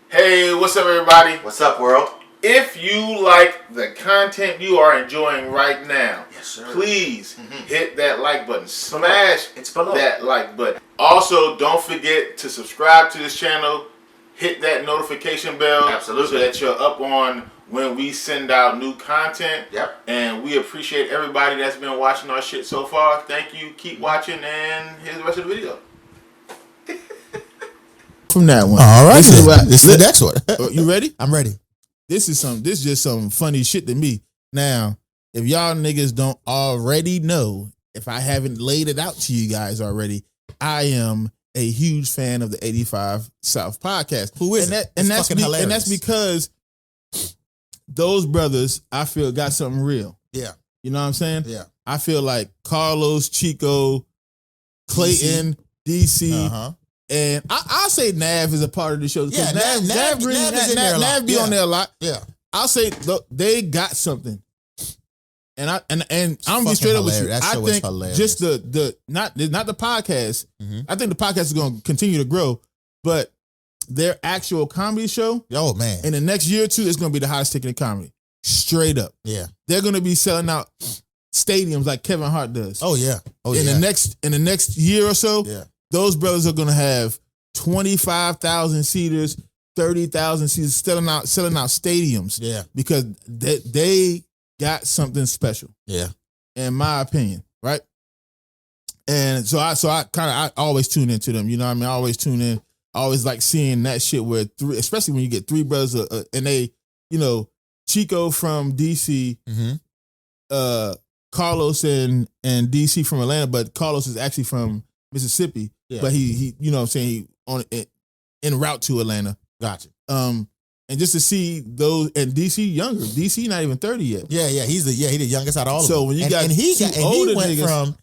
Hey, what's up, everybody? What's up, world? If you like the content you are enjoying right now, Yes, sir. please hit that like button. Smash It's below. that like button. Also, don't forget to subscribe to this channel. Hit that notification bell. Absolutely. So that you're up on when we send out new content. Yep. And we appreciate everybody that's been watching our shit so far. Thank you. Keep watching, and here's the rest of the video. From that one. All right, This is the next one. You ready? I'm ready. This is just some funny shit to me. Now, if y'all niggas don't already know, if I haven't laid it out to you guys already, I am a huge fan of the 85 South podcast. Who is and it? that's fucking hilarious. And that's because those brothers, I feel, got something real. Yeah. You know what I'm saying? Yeah. I feel like Karlous, Chico, Clayton, DC. Uh-huh. And I'll say Nav is a part of the show. Yeah, Nav be Yeah. on there a lot. Yeah. I'll say they got something, and I'm gonna be straight up with you. That I show was think hilarious. just the not the podcast. Mhm. I think the podcast is gonna continue to grow, but their actual comedy show Oh man. in the next year or two is gonna be the hottest ticket in comedy. Straight up, Yeah. they're gonna be selling out stadiums like Kevin Hart does. Oh yeah. Oh in yeah. the next year or so, Yeah. those brothers are gonna have 25,000 seaters, 30,000 seaters, selling out stadiums. Yeah. Because they got something special, Yeah. in my opinion, right? And so I always tune into them. You know what I mean? I always tune in. I always like seeing that shit where three, especially when you get three brothers, and they, you know, Chico from DC, Mm-hmm. Karlous and DC from Atlanta, but Karlous is actually from Mississippi. Yeah. But he you know what I'm saying, he on en route to Atlanta. Gotcha. And just to see those, and DC younger, DC not even 30 yet. Yeah. Yeah. He the youngest out of all of them. So when you got and he two got and older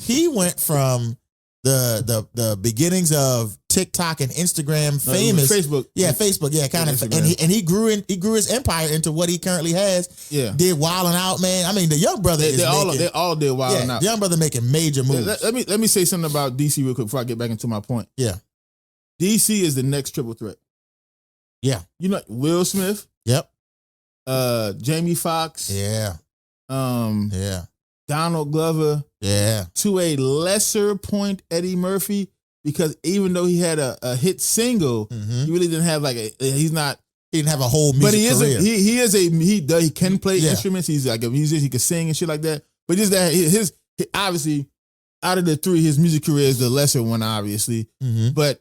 he went from the beginnings of TikTok and Instagram famous. Facebook. Yeah, Facebook. Yeah, kind of. Instagram. And he grew his empire into what he currently has. Yeah. Did Wildin' Out, man. I mean, the young brother They all did wild yeah, now. the young brother making major moves. Let me say something about DC real quick before I get back into my point. Yeah. DC is the next triple threat. Yeah. You know, Will Smith, Yep. Jamie Foxx, Yeah. Yeah. Donald Glover, Yeah. to a lesser point, Eddie Murphy, because even though he had a hit single, Mm-hmm. he really didn't have like he's not. He didn't have a whole music But he is career. he can play Yeah. instruments. He's like a musician. He can sing and shit like that. But just that his obviously out of the three, his music career is the lesser one, obviously. Mm-hmm. But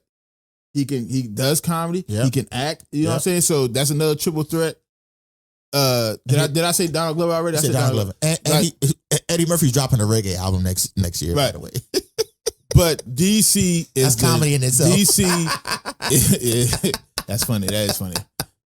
he does comedy. Yep. He can act. You know what I'm Yep. saying? So that's another triple threat. Did I say Donald Glover already? I said Donald Glover. And Eddie Murphy's dropping a reggae album next year, by Right. the way. But DC is That's comedy in itself. DC, that's funny. That is funny.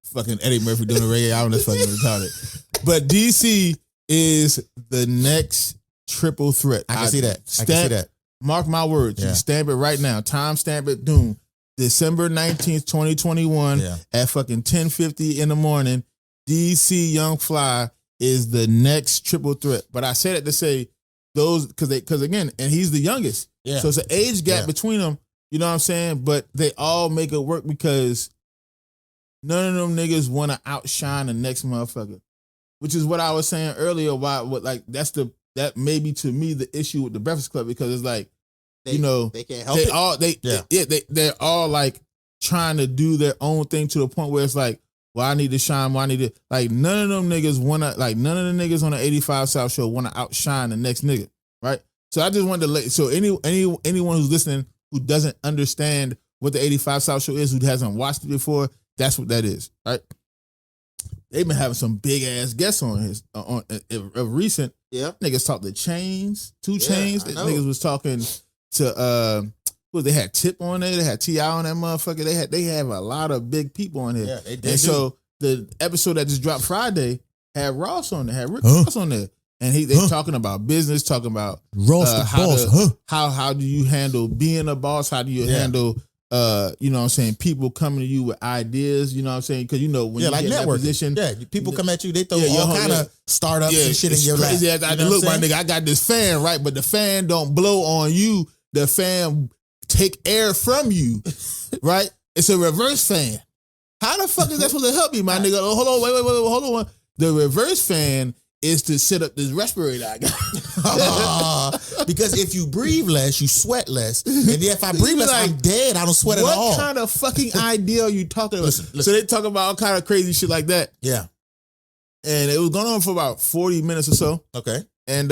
Fucking Eddie Murphy doing a reggae album, that's fucking retarded. But DC is the next triple threat. I can see that. Mark my words. You Yeah. can stamp it right now. Time stamp it. Doom. December 19th, 2021 Yeah. at fucking 10:50 in the morning. DC Young Fly is the next triple threat. But I said it to say those because again, and he's the youngest. Yeah. So it's an age gap Yeah. between them. You know what I'm saying? But they all make it work because none of them niggas want to outshine the next motherfucker. Which is what I was saying earlier. That may be to me the issue with the Breakfast Club, because it's like, They can't help it. they're all like trying to do their own thing to the point where it's like, well, I need to shine. Well, I need to, like, none of them niggas wanna, like, none of the niggas on the 85 South show wanna outshine the next nigga, right? So I just wanted to let, so anyone who's listening who doesn't understand what the 85 South show is, who hasn't watched it before, that's what that is, right? They've been having some big ass guests on his of recent. Yeah. Niggas talked to Chains, 2 Yeah, Chains. I know. Niggas was talking to they had Tip on there, they had T.I. on that motherfucker. They have a lot of big people on here. Yeah, they and do. so the episode that just dropped Friday had Ross on there, had Rick Huh? Ross on there. And they talking about business, talking about Roast the boss, how do you handle being a boss? How do you handle you know what I'm saying, people coming to you with ideas, you know what I'm saying? Because you know when you like get in that networking. position, Yeah, people come at you, they throw Yeah, all your kind whole- of startups and shit in it's your lap. crazy. You I know look, what my I'm saying? nigga, I got this fan, right? But the fan don't blow on you. The fan take air from you, right? It's a reverse fan. How the fuck is that supposed to help me, my nigga? Oh, hold on, wait, hold on. The reverse fan is to set up this respirator I got. Because if you breathe less, you sweat less. And if I breathe less, I'm dead. I don't sweat at all. What kind of fucking idea are you talking about? Listen. So they talk about all kind of crazy shit like that. Yeah. And it was going on for about 40 minutes or so. Okay. And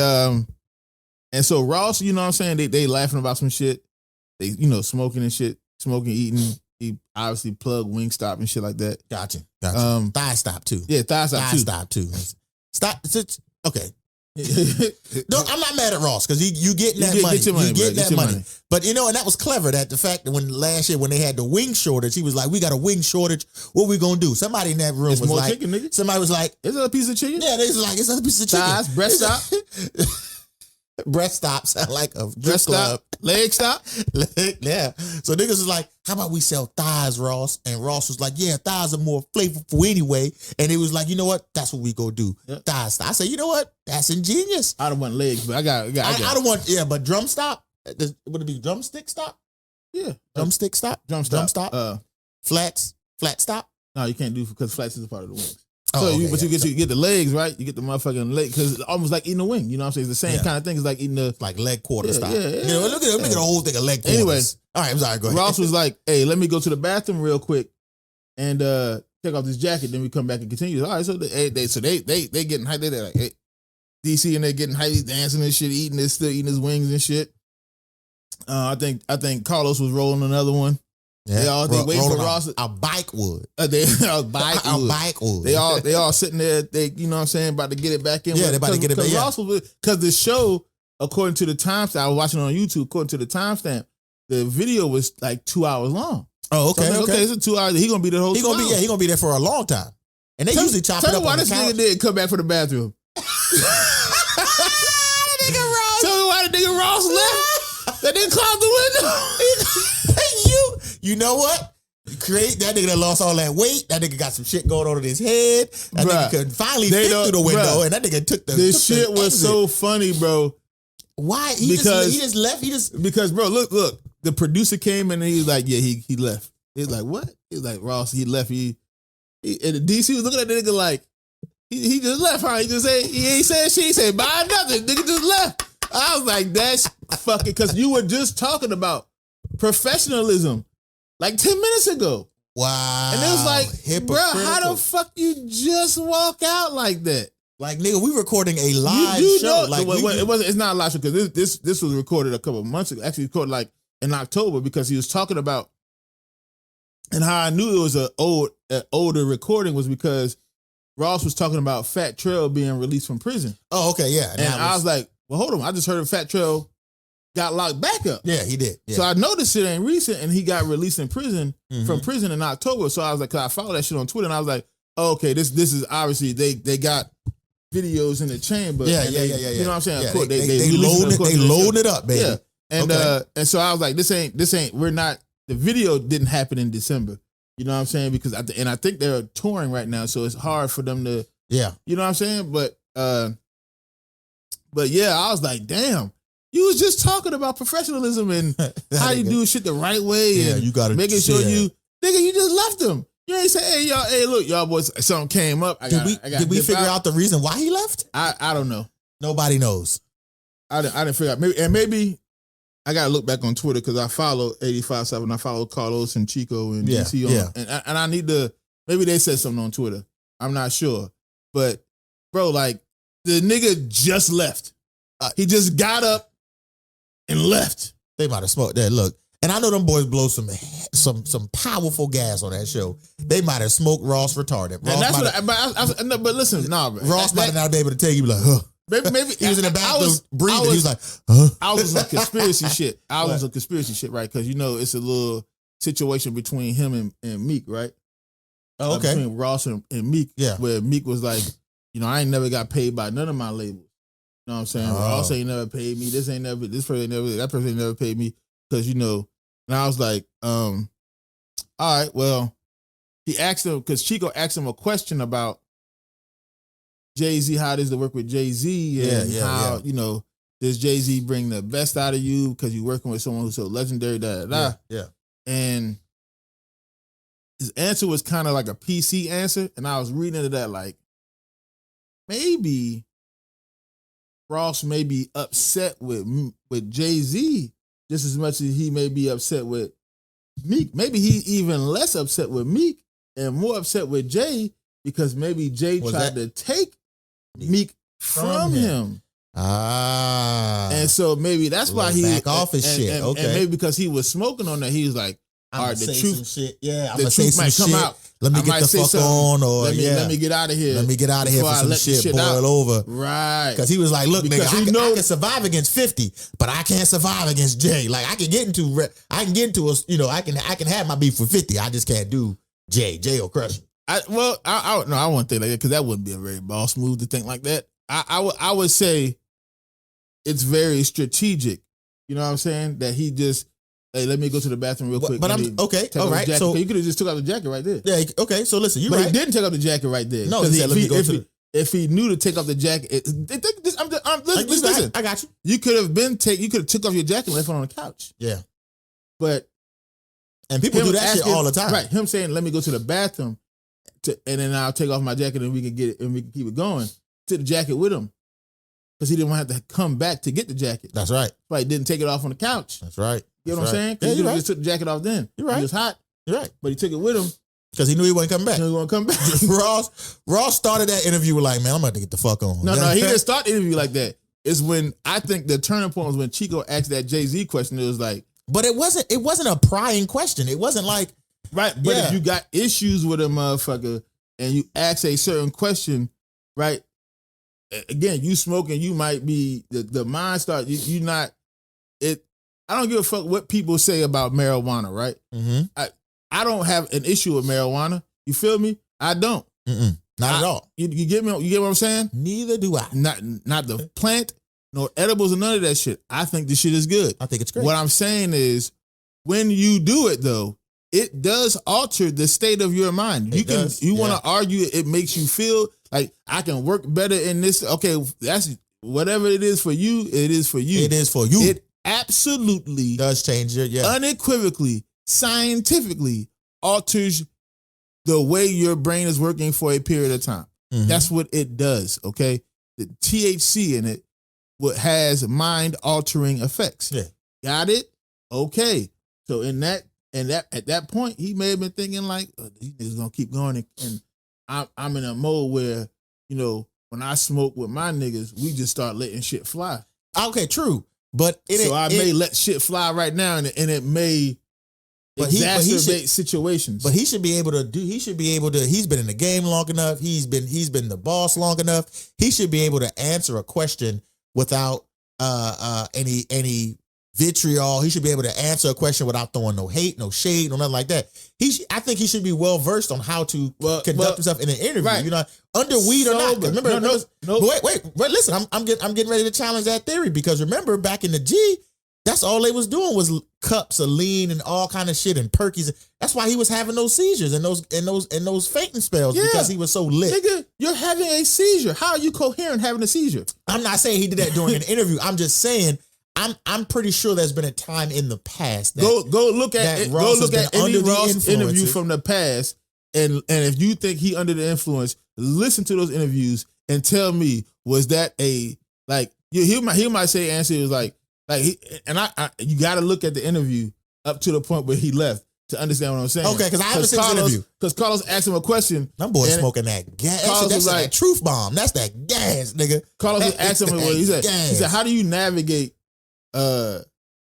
so Ross, you know what I'm saying? They laughing about some shit. They, smoking and shit. Smoking, eating. He obviously plugged Wingstop and shit like that. Gotcha. Thigh stop too. Yeah, thigh stop too. Stop. Okay. No, I'm not mad at Ross because you getting that money. You getting that money. But and that was clever. That the fact that last year when they had the wing shortage, he was like, "We got a wing shortage. What we gonna do?" Somebody in that room was like, chicken, nigga. Somebody was like, "Is it a piece of chicken?" Yeah, they was like, "It's a piece of chicken." Thighs, breast stop. Breast stop sound like a breast stop, leg stop. Yeah. So niggas was like, how about we sell thighs, Ross? And Ross was like, yeah, thighs are more flavorful anyway. And it was like, you know what? That's what we go do. Yep. Thighs. I say, you know what? That's ingenious. I don't want legs, but I got. I don't want. Yeah, but drum stop. Would it be drumstick stop? Yeah. Drumstick stop. Drum stop. Flat stop. No, you can't do because flats is a part of the wings. Oh, so you get the legs, right? You get the motherfucking leg because it's almost like eating a wing. You know what I'm saying? It's the same kind of thing. It's like eating like leg quarter style. Yeah. Look at the whole thing of leg quarters. Anyway, all right, I'm sorry. Go ahead. Ross was like, "Hey, let me go to the bathroom real quick and take off this jacket. Then we come back and continue." All right, so they getting hyped. They like, hey, DC and they getting hyped, dancing and shit, still eating his wings and shit. I think Karlous was rolling another one. Yeah, they waiting for Ross. A bike would. A bike would. They all sitting there. They, you know what I'm saying, about to get it back in. Yeah, they about to get it back. Because the show, according to the timestamp, I was watching on YouTube. According to the timestamp, the video was like 2 hours long. Oh, okay. So okay, it's 2 hours. He gonna be the whole. He gonna be there for a long time. And they usually chop it up. Tell me why on this the couch. nigga didn't come back for the bathroom. Tell me why the nigga Ross left. That didn't close the window. You know what? That nigga that lost all that weight. That nigga got some shit going on in his head. That nigga could finally fit through the window, and that nigga took the. This shit was exit. So funny, bro. Why? He just left. Because bro, look. The producer came in and he was like, yeah, he left. He's like, what? He's like, Ross, he left. He and the DC was looking at the nigga like, he just left, huh? He ain't said shit. He said, buy nothing. Nigga just left. I was like, that's fucking, because you were just talking about professionalism like 10 minutes ago. Wow. And it was like, bro, how the fuck you just walk out like that? Like, nigga, we recording a live show. Like, it's not a live show because this was recorded a couple of months ago. Actually, recorded like in October because he was talking about, and how I knew it was an older recording was because Ross was talking about Fat Trail being released from prison. Oh, okay, yeah. And I was like, well, hold on. I just heard Fat Trail got locked back up. Yeah, he did. Yeah. So I know this shit ain't recent, and he got released in prison from prison in October. So I was like, cause I followed that shit on Twitter, and I was like, oh, okay, this is obviously they got videos in the chamber. Yeah. You know what I'm saying? Yeah, of course, they load it up, baby. Yeah. And and so I was like, this ain't we're not, the video didn't happen in December. You know what I'm saying? Because I think they're touring right now, so it's hard for them to. Yeah. You know what I'm saying? But yeah, I was like, damn, you was just talking about professionalism and how you do shit the right way and you gotta making sure you just left them. You ain't say, hey look, y'all boys, something came up. Did we figure out the reason why he left? I don't know. Nobody knows. I didn't figure out. Maybe I gotta look back on Twitter because I follow 85.7. I follow Karlous and Chico and DC on, and I need to. Maybe they said something on Twitter. I'm not sure, but bro, like the nigga just left. He just got up and left. They might have smoked that. Look, and I know them boys blow some powerful gas on that show. They might have smoked Ross retarded. But listen, nah, bro. Ross might have not been able to tell you like, huh. Maybe he was in the bathroom breathing. He was like, huh? I was on conspiracy shit. I was on conspiracy shit, right? Because it's a little situation between him and Meek, right? Oh, okay. Between Ross and Meek, where Meek was like, I ain't never got paid by none of my labels. You know what I'm saying? Ross ain't never paid me. This person ain't never paid me because and I was like, all right, well, he asked him because Chico asked him a question about Jay-Z, how it is to work with Jay-Z and how, does Jay-Z bring the best out of you because you're working with someone who's so legendary, Yeah. And his answer was kind of like a PC answer, and I was reading into that like maybe Ross may be upset with Jay-Z just as much as he may be upset with Meek. Maybe he's even less upset with Meek and more upset with Jay because maybe Jay tried to take Meek from him. And so maybe that's why he back off his shit. Okay. And maybe because he was smoking on that, he was like, all right, the truth. Shit. Yeah, I'm the gonna say truth might some come shit. out. Let me get the fuck on, or let me get out of here. Let me get out of here for some shit boil over. Right. Because he was like, look, because nigga, I can survive against 50, but I can't survive against Jay. Like I can get into a, you know, I can have my beef with 50. I just can't do Jay. Jay will crush me. I wouldn't think like that because that wouldn't be a very boss move to think like that. I would say it's very strategic. You know what I'm saying? That he just, hey, let me go to the bathroom real quick. But I'm okay. All right. So you could have just took out the jacket right there. Yeah. Okay. So listen, you but right. He didn't take out the jacket right there. No, he said, if he knew to take off the jacket, listen. I got you. You could have took off your jacket and left it on the couch. Yeah. And people do that shit all the time. Right. Him saying, let me go to the bathroom and then I'll take off my jacket and we can get it and we can keep it going. Took the jacket with him. Because he didn't want to have to come back to get the jacket. That's right. But he didn't take it off on the couch. That's right. You know what I'm saying? Yeah, he right. just took the jacket off then. You're right. It was hot. You're right. But he took it with him. Because he knew he wasn't coming back. He wasn't come back. Ross started that interview with like, man, I'm about to get the fuck on. No, he didn't start the interview like that. It's when I think the turning point was when Chico asked that Jay-Z question. It was like, but it wasn't a prying question. It wasn't like, right. But if you got issues with a motherfucker and you ask a certain question, right? Again, you smoking, you might be the mind start. You not it. I don't give a fuck what people say about marijuana, right? Mm-hmm. I don't have an issue with marijuana. You feel me? I don't. Not at all. You get me? You get what I'm saying? Neither do I. Not the plant, nor edibles, or none of that shit. I think this shit is good. I think it's great. What I'm saying is, when you do it though, it does alter the state of your mind. You want to argue, it makes you feel like I can work better in this. Okay, that's whatever it is for you. It is for you. It is for you. It absolutely does change it. Yeah, unequivocally, scientifically alters the way your brain is working for a period of time. Mm-hmm. That's what it does. Okay, the THC in it has mind altering effects. Yeah, got it. Okay, so at that point, he may have been thinking like, oh, these niggas gonna keep going, and I'm in a mode where, you know, when I smoke with my niggas, we just start letting shit fly. Okay, true, but I may let shit fly right now, and it may exacerbate situations. But he should be able to do. He should be able to. He's been in the game long enough. He's been the boss long enough. He should be able to answer a question without any vitriol. He should be able to answer a question without throwing no hate, no shade, no nothing like that. I think he should be well versed on how to conduct himself in an interview. Right. You know, under weed or not. Remember, no. Wait. Listen, I'm getting ready to challenge that theory because remember back in the G, that's all they was doing was cups of lean and all kind of shit and perkies. That's why he was having those seizures and those fainting spells because he was so lit. Nigga, you're having a seizure. How are you coherent having a seizure? I'm not saying he did that during an interview. I'm just saying. I'm pretty sure there's been a time in the past that go look at any Ross interview from the past, and if you think he under the influence, listen to those interviews and tell me, was that he might say answer was like you got to look at the interview up to the point where he left to understand what I'm saying. Okay, because I haven't seen the interview. Because Karlous asked him a question. That boy smoking that gas. That's like that truth bomb. That's that gas, nigga. Karlous asked him he said, how do you navigate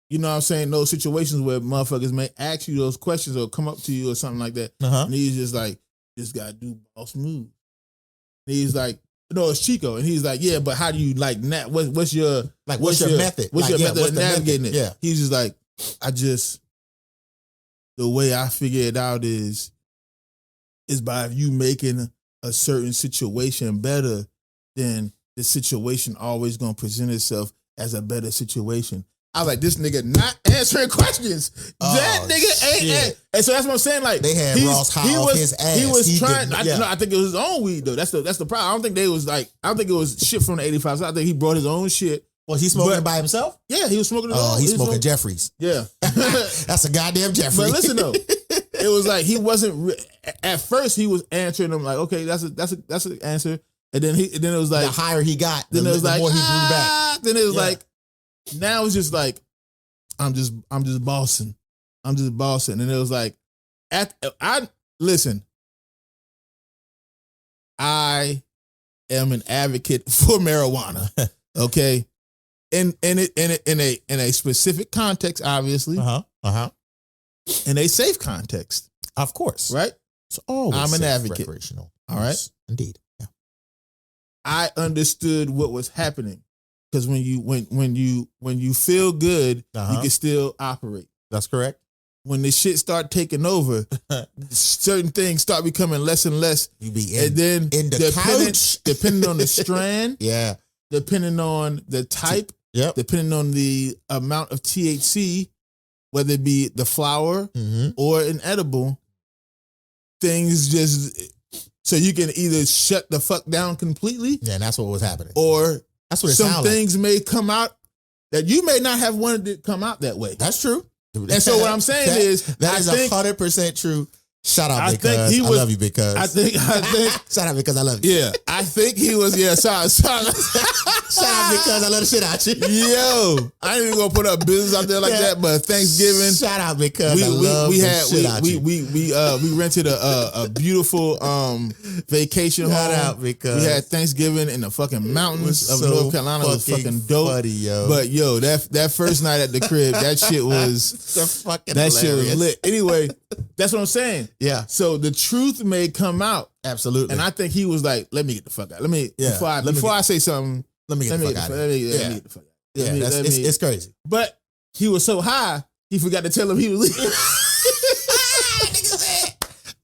you know what I'm saying, those situations where motherfuckers may ask you those questions or come up to you or something like that. And he's just like, just gotta do boss move. And he's like, no, it's Chico. And he's like, yeah, but how do you like what's your method? What's your method of navigating it? Yeah. He's just like, the way I figure it out is by you making a certain situation better, then the situation always gonna present itself as a better situation. I was like, this nigga not answering questions. That nigga ain't. And so that's what I'm saying. Like they had Ross high off his ass. He was trying. I think it was his own weed though. That's the problem. I don't think it was shit from the 85. So I think he brought his own shit. Was he smoking by himself? Yeah, he was smoking his own. He's smoking Jeffries. Yeah. That's a goddamn Jeffrey. But listen though, it was like he wasn't. At first, he was answering them like, okay, that's an answer, and then it was like the higher he got, then the it was like more he grew back. Then it was like now it's just like I'm just bossing, and it was like I am an advocate for marijuana, okay, in a specific context, obviously, in a safe context, of course, right. So always I'm an advocate. Recreational. All right. Yes, indeed. Yeah. I understood what was happening because when you feel good, you can still operate. That's correct. When the shit start taking over, certain things start becoming less and less. You be and then in the couch, depending on the strand, depending on the type, depending on the amount of THC, whether it be the flower or an edible. Things just so you can either shut the fuck down completely. Yeah, and that's what was happening. Or that's what some things may come out that you may not have wanted it to come out that way. That's true. And so what I'm saying is that is 100% true. Shout out because I love you because I think shout out because I love you. Yeah, I think he was shout out because I love the shit out you. Yo, I ain't even gonna put up business out there like that, but Thanksgiving. Shout out because I love the shit out you. We rented a beautiful vacation shout home. Out because we had Thanksgiving in the fucking mountains of North Carolina. It was fucking dope. Funny, yo. But yo, that first night at the crib, that shit was hilarious. Shit was lit. Anyway, that's what I'm saying. Yeah. So the truth may come out. Absolutely. And I think he was like, let me get the fuck out. Before I say something, let me get the fuck out. Let me get the fuck out. It's crazy. But he was so high, he forgot to tell him he was leaving.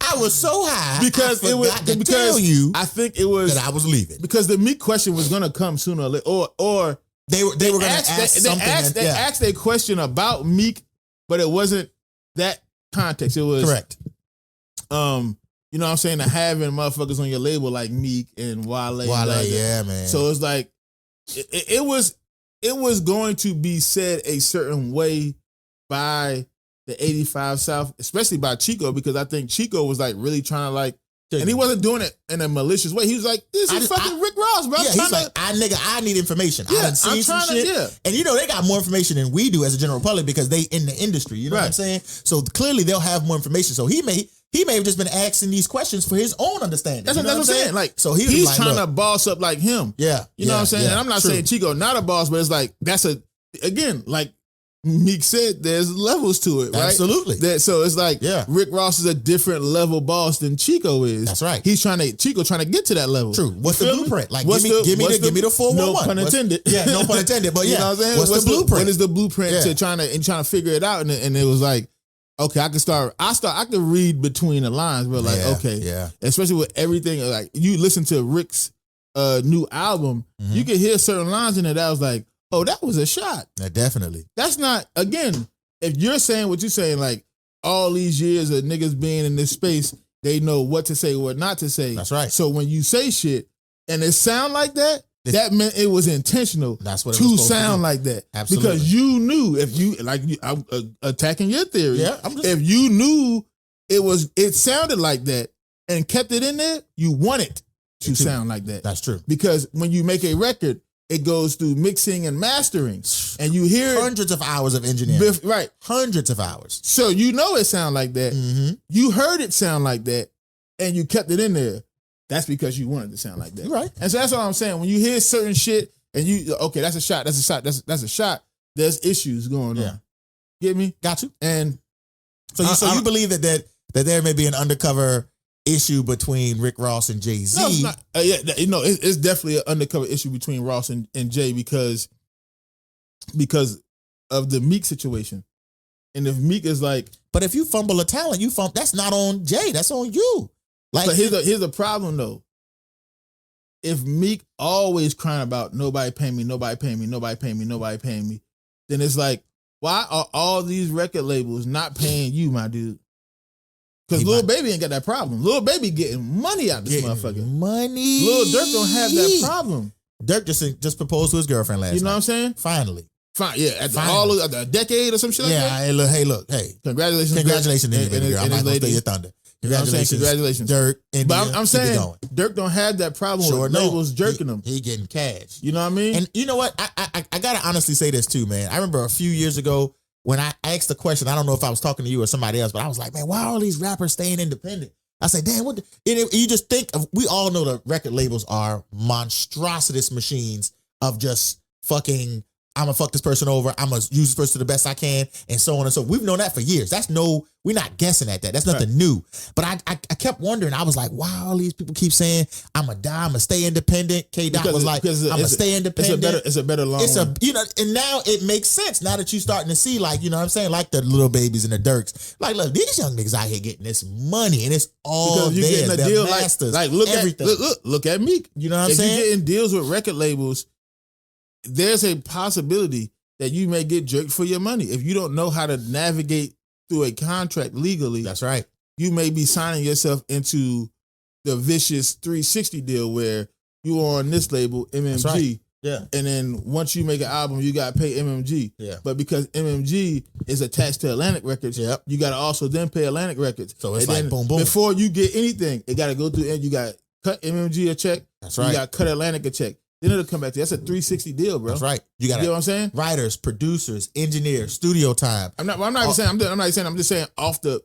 I was so high because it was tell you. I think it was that I was leaving because the meat question was gonna come sooner or later, or they were gonna ask something. They asked a question about Meek, but it wasn't that context. It was correct. You know what I'm saying? To having motherfuckers on your label like Meek and Wale. Yeah, man. So it's like it was going to be said a certain way by the 85 South, especially by Chico, because I think Chico was like really trying to like, and he wasn't doing it in a malicious way. He was like, "This is fucking Rick Ross, bro." Yeah, he's like, I need information. I done seen some shit, and you know they got more information than we do as a general public because they in the industry. You know what I'm saying? So clearly they'll have more information. So he may have just been asking these questions for his own understanding. That's what I'm saying. Like, so he's like, trying to boss up like him. Yeah, you know what I'm saying. And I'm not saying Chico not a boss, but it's like again like Meek said, there's levels to it, right? Absolutely. So it's like Rick Ross is a different level boss than Chico is. That's right. Chico trying to get to that level. True. What's the blueprint? Like, give me the 411. No pun intended. No pun intended. But you know what I'm saying? What's the blueprint? What is the blueprint to trying to figure it out? And it was like, okay, I could read between the lines, but like, especially with everything, like you listen to Rick's new album, you can hear certain lines in it that was like, oh, that was a shot. Yeah, definitely. That's not, again, if you're saying what you're saying, like all these years of niggas being in this space, they know what to say, what not to say. That's right. So when you say shit and it sound like that, that meant it was intentional. That's what it was to sound like that. Absolutely. Because you knew I'm attacking your theory. Yeah, if you knew it sounded like that and kept it in there, you want it to sound like that. That's true. Because when you make a record, it goes through mixing and mastering, and you hear hundreds of hours of engineering. Right, hundreds of hours. So you know it sound like that. Mm-hmm. You heard it sound like that, and you kept it in there. That's because you wanted it to sound like that, right? And so that's all I'm saying. When you hear certain shit, and that's a shot, that's a shot, that's a shot. There's issues going on. Get me? Got you. And so you believe that there may be an undercover issue between Rick Ross and Jay-Z. No, it's not. It's definitely an undercover issue between Ross and Jay because of the Meek situation. And if Meek is like, but if you fumble a talent, that's not on Jay, that's on you. Like, but here's the problem though. If Meek always crying about nobody paying me, nobody paying me, nobody paying me, nobody paying me, then it's like, why are all these record labels not paying you, my dude? Because Lil Baby ain't got that problem. Lil Baby getting money out this motherfucker. Money. Lil Durk don't have that problem. Durk just proposed to his girlfriend last night. You know what I'm saying? Finally. Fine, yeah, at all of a decade or some shit like that. Yeah, hey. Congratulations, baby girl. I'm not going to steal your thunder. Congratulations, congratulations, Dirk. India, but I'm saying Dirk don't have that problem with labels jerking him. He getting cash. You know what I mean? And you know what? I gotta honestly say this too, man. I remember a few years ago when I asked the question. I don't know if I was talking to you or somebody else, but I was like, man, why are all these rappers staying independent? I said, damn, what? You just think of, we all know the record labels are monstrous machines of just fucking. I'm gonna fuck this person over. I'm gonna use this person to the best I can, and so on and so. We've known that for years. We're not guessing at that. That's nothing new. But I kept wondering. I was like, wow, all these people keep saying I'm gonna die. I'm gonna stay independent. K Dot was like, I'm gonna stay independent. It's a better long. And now it makes sense. Now that you're starting to see, like, you know what I'm saying, like the Little Babies and the Dirks. Like, look, these young niggas out here getting this money, and it's all because you're getting a deal masters, like look everything. Look at Meek. You know what I'm saying? If you're getting deals with record labels, there's a possibility that you may get jerked for your money. If you don't know how to navigate through a contract legally, that's right. You may be signing yourself into the vicious 360 deal where you are on this label, MMG. Right. Yeah. And then once you make an album, you got to pay MMG. Yeah. But because MMG is attached to Atlantic Records, you got to also then pay Atlantic Records. So it's like boom, boom. Before you get anything, it got to go through, and you got to cut MMG a check. That's right. You got to cut Atlantic a check. Then it'll come back to you. That's a 360 deal, bro. That's right. You got know what I'm saying? Writers, producers, engineers, studio time. I'm not even saying. I'm just saying off the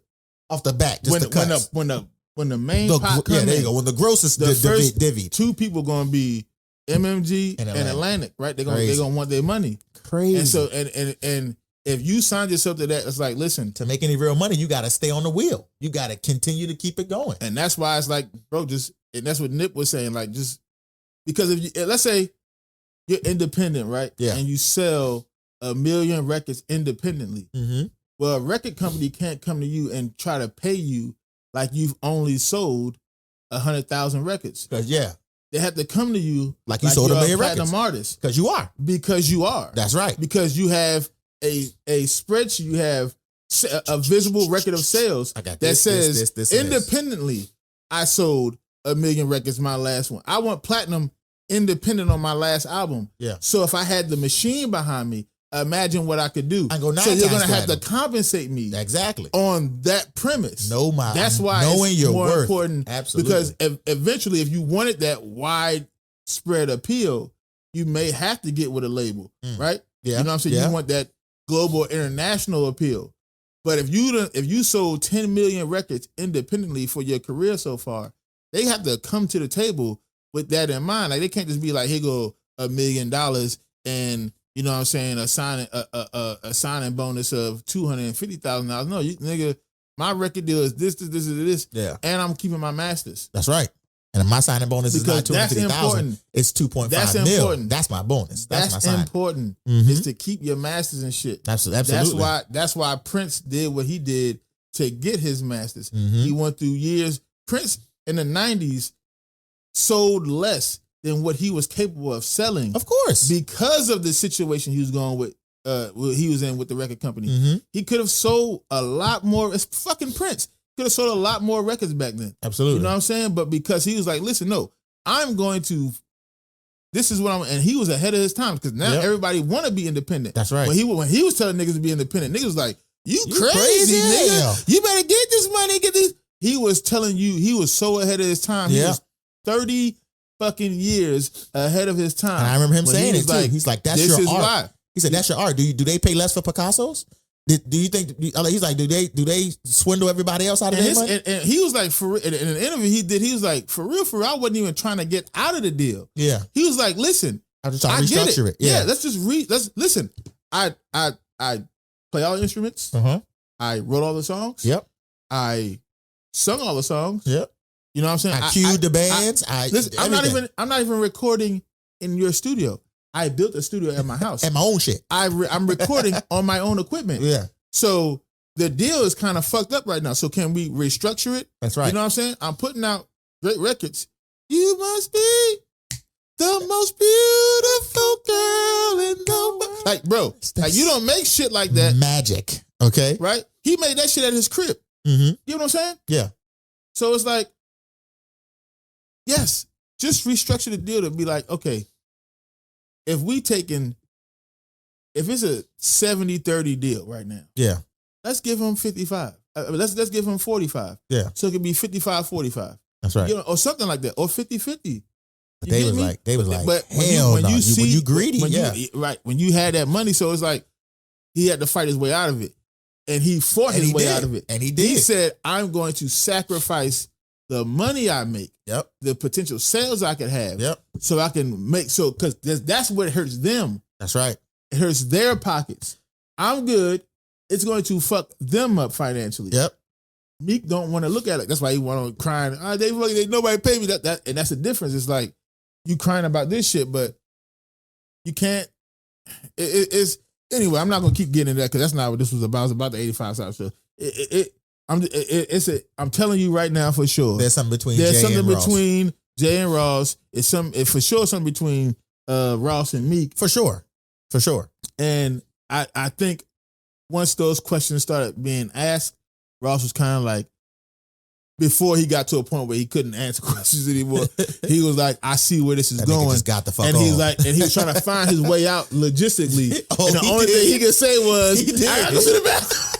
bat. Just the cuts. When the main pot comes there you go. When the gross is the first divvied. Two people gonna be MMG and Atlantic, right? They're gonna want their money. Crazy. And so and if you sign yourself to that, it's like, listen, to make any real money, you got to stay on the wheel. You got to continue to keep it going. And that's why it's like, bro, and that's what Nip was saying, like, just. Because if you, let's say you're independent, right? Yeah. And you sell 1 million records independently. Mm-hmm. Well, a record company can't come to you and try to pay you like you've only sold 100,000 records. Yeah. They have to come to you like you sold 1 million records. Platinum artist. Because you are. Because you are. That's right. Because you have a spreadsheet. You have a visible record of sales that says this, independently, I sold 1 million records my last one. I want platinum independent on my last album. Yeah. So if I had the machine behind me, imagine what I could do. So you're gonna have to compensate me exactly on that premise. That's why knowing it's your more worth. important. Absolutely. Because eventually, if you wanted that widespread appeal, you may have to get with a label, right? Yeah. You know what I'm saying? Yeah. You want that global international appeal. But if you sold 10 million records independently for your career so far, they have to come to the table with that in mind. Like, they can't just be like, here go $1 million and, you know what I'm saying, a signing bonus of $250,000. No, nigga, my record deal is this. Yeah. And I'm keeping my masters. That's right. And my signing bonus is not $250,000. It's $2.5 million. Important. That's my bonus. That's my sign. Important is to keep your masters and shit. Absolutely. That's why Prince did what he did to get his masters. Mm-hmm. He went through years. Prince in the 90s sold less than what he was capable of selling. Of course. Because of the situation he was going with, he was in with the record company. Mm-hmm. He could have sold a lot more. It's fucking Prince. Could have sold a lot more records back then. Absolutely. You know what I'm saying? But because he was like, listen, no, this is what I'm, and he was ahead of his time because now everybody want to be independent. That's right. When he was telling niggas to be independent, niggas was like, you crazy nigga. Yeah. You better get this money, get this. He was telling you, he was so ahead of his time. He was 30 fucking years ahead of his time. And I remember him saying it too. He's like, that's your art. Why. He said, that's your art. Do they pay less for Picassos? Do you think, he's like, do they swindle everybody else out of their money? And he was like, in an interview he did, he was like, for real, I wasn't even trying to get out of the deal. Yeah. He was like, listen, I'm just trying to restructure it. Yeah, let's listen. I play all the instruments. Uh-huh. I wrote all the songs. Yep. I sung all the songs. Yep. You know what I'm saying? I cued the bands. Listen, I'm not even recording in your studio. I built a studio at my house. At my own shit. I'm recording on my own equipment. Yeah. So the deal is kind of fucked up right now. So can we restructure it? That's right. You know what I'm saying? I'm putting out great records. You must be the most beautiful girl in the world. Like, bro, like, you don't make shit like that. Magic. Okay. Right? He made that shit at his crib. Mm-hmm. You know what I'm saying? Yeah. So it's like, yes, just restructure the deal to be like, okay, if if it's a 70-30 deal right now, yeah, let's give him 55. Let's give him 45. Yeah. So it could be 55-45. That's right. Or something like that. Or 50-50. But they was like, but hell when no. you see, when you greedy, when you had that money, so it's like he had to fight his way out of it. And he fought his way out of it. And he did. He said, I'm going to sacrifice the money I make, the potential sales I could have, so I can make, because that's what hurts them. That's right. It hurts their pockets. I'm good. It's going to fuck them up financially. Yep. Meek don't want to look at it. That's why he went on crying. They nobody paid me that, and that's the difference. It's like you crying about this shit, but you can't. It's anyway. I'm not gonna keep getting into that because that's not what this was about. It's about the 85 South show. I'm telling you right now for sure. There's something between. Between Jay and Ross. It's for sure something between Ross and Meek. For sure. And I think once those questions started being asked, Ross was kind of like, before he got to a point where he couldn't answer questions anymore, he was like, I see where this is going. Just got the fuck and on. he's like, and he was trying to find his way out logistically. And the only thing he could say was, I gotta go to the bathroom.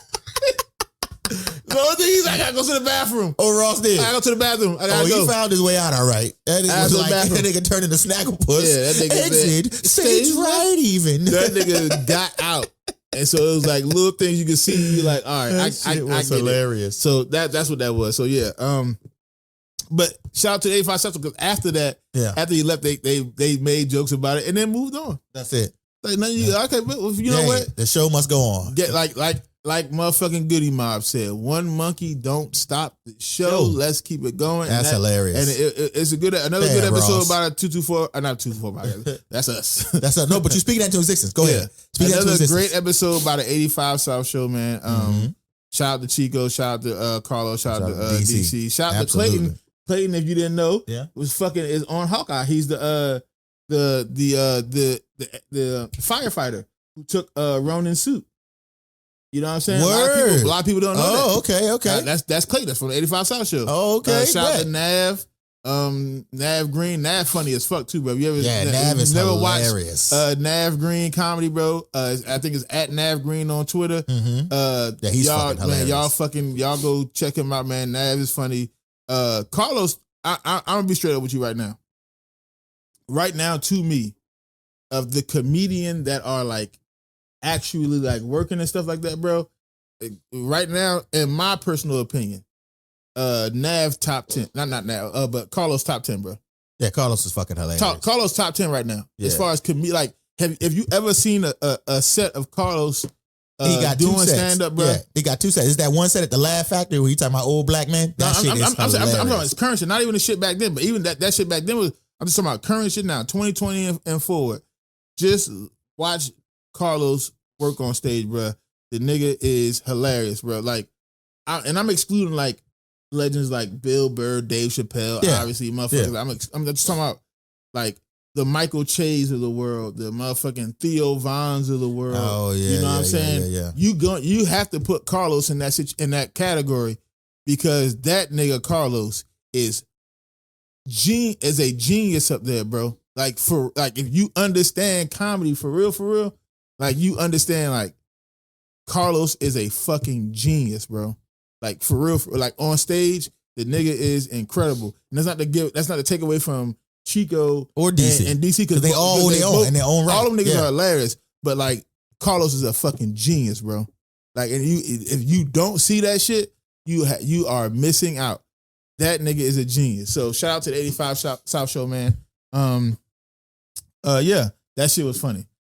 The only thing he's like, I gotta go to the bathroom. Oh, Ross did. I gotta go to the bathroom. He found his way out all right. That nigga was like, that nigga turned into Snagglepuss. Yeah, that nigga exit, stage right even. That nigga got out. And so it was like little things you could see. You like, all right, I get hilarious. It. So that's what that was. So yeah. But shout out to the 85 Central because after that, after he left, they made jokes about it and then moved on. That's it. Like nothing. Okay, but you know what? The show must go on. Get like motherfucking Goody Mob said, one monkey don't stop the show. Let's keep it going. That's hilarious. And it's a good another good episode about a 224. Not 224. That's us. That's us. No, but you speaking that to existence. Go ahead. Speak another great episode about the 85 South show, man. Shout out to Chico. Shout out to Karlous. Shout out to DC. Shout out to Clayton. Clayton, if you didn't know, is on Hawkeye. He's the firefighter who took Ronin's suit. You know what I'm saying? Word. A lot of people don't know that. Oh, okay. That's Clayton. That's from the 85 South show. Oh, okay. Shout out to Nav. Nav Green. Nav funny as fuck too, bro. You ever, Nav is never hilarious. Watched Nav Green comedy, bro? I think it's at Nav Green on Twitter. He's fucking hilarious. Y'all go check him out, man. Nav is funny. Karlous, I'm gonna be straight up with you right now. Right now, to me, of the comedian that are like actually like working and stuff like that, bro. Right now, in my personal opinion, Nav top 10. Not Nav, but Karlous top 10, bro. Yeah, Karlous is fucking hilarious. Karlous top 10 right now. Yeah. As far as like, have you ever seen a set of Karlous he got doing stand up, bro? Yeah, he got two sets. Is that one set at the Laugh Factory where you talking about old black man? That shit is hilarious. I'm talking about his current shit, not even the shit back then, but even that shit back then was, I'm just talking about current shit now, 2020 and forward. Just watch Karlous work on stage, bro. The nigga is hilarious, bro. Like, I'm excluding like legends like Bill Burr, Dave Chappelle, obviously, motherfuckers. Yeah. I'm just talking about like the Michael Che's of the world, the motherfucking Theo Vons of the world. Oh yeah, you know what I'm saying? Yeah. You have to put Karlous in that category because that nigga Karlous is a genius up there, bro. Like if you understand comedy for real, like you understand like Karlous is a fucking genius, bro. Like for real, like on stage, the nigga is incredible. And that's not to take away from Chico or DC and DC because they all hold their own in their own right. All them niggas are hilarious, but like Karlous is a fucking genius, bro. Like, and if you don't see that shit, you are missing out. That nigga is a genius. So shout out to the 85 South show, man. Yeah, that shit was funny.